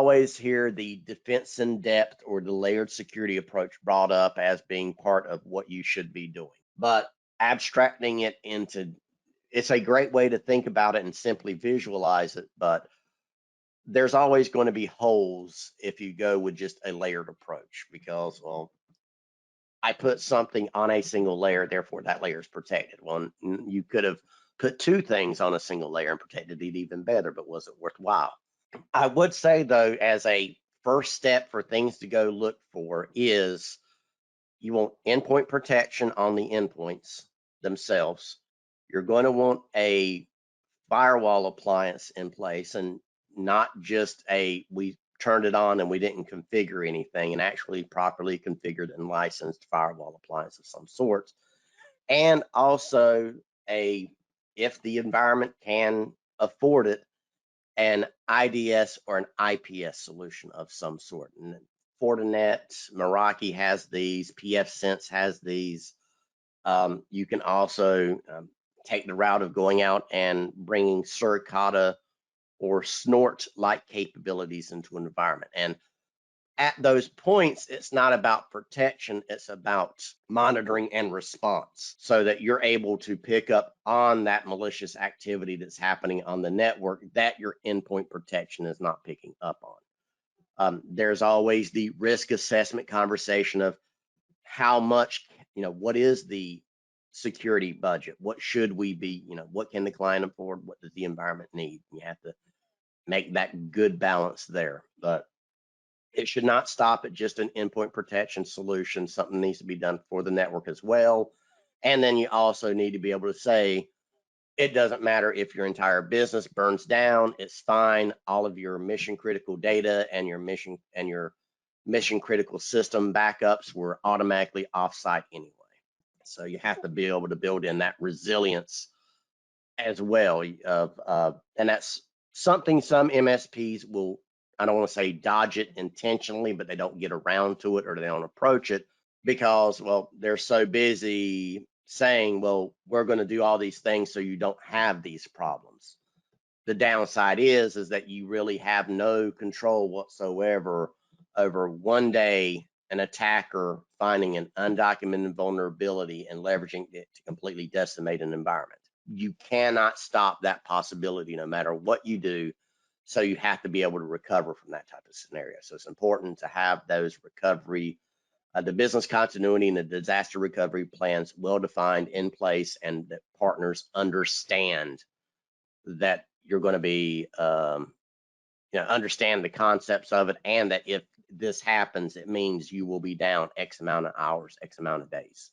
always hear the defense in depth or the layered security approach brought up as being part of what you should be doing. But abstracting it into, it's a great way to think about it and simply visualize it, but there's always going to be holes if you go with just a layered approach because, well, I put something on a single layer, therefore that layer is protected. Well, you could have put two things on a single layer and protected it even better, but was it worthwhile? I would say though, as a first step for things to go look for is you want endpoint protection on the endpoints themselves. You're going to want a firewall appliance in place and not just we turned it on and we didn't configure anything, and actually properly configured and licensed firewall appliance of some sort. And also if the environment can afford it, an IDS or an IPS solution of some sort. And Fortinet, Meraki has these, pfSense has these. You can also take the route of going out and bringing Suricata or snort-like capabilities into an environment. And at those points, it's not about protection, it's about monitoring and response so that you're able to pick up on that malicious activity that's happening on the network that your endpoint protection is not picking up on. There's always the risk assessment conversation of how much, what is the security budget? What should we be, what can the client afford? What does the environment need? You have to make that good balance there. But it should not stop at just an endpoint protection solution. Something needs to be done for the network as well. And then you also need to be able to say, it doesn't matter if your entire business burns down, it's fine. All of your mission critical data and your mission critical system backups were automatically offsite anyway. So you have to be able to build in that resilience as well. And that's something some MSPs will, I don't want to say dodge it intentionally, but they don't get around to it or they don't approach it because, well, they're so busy saying, well, we're going to do all these things so you don't have these problems. The downside is that you really have no control whatsoever over one day an attacker finding an undocumented vulnerability and leveraging it to completely decimate an environment. You cannot stop that possibility no matter what you do. So you have to be able to recover from that type of scenario. So it's important to have those recovery, the business continuity and the disaster recovery plans well defined in place, and that partners understand that you're going to be, understand the concepts of it, and that if this happens, it means you will be down X amount of hours, X amount of days.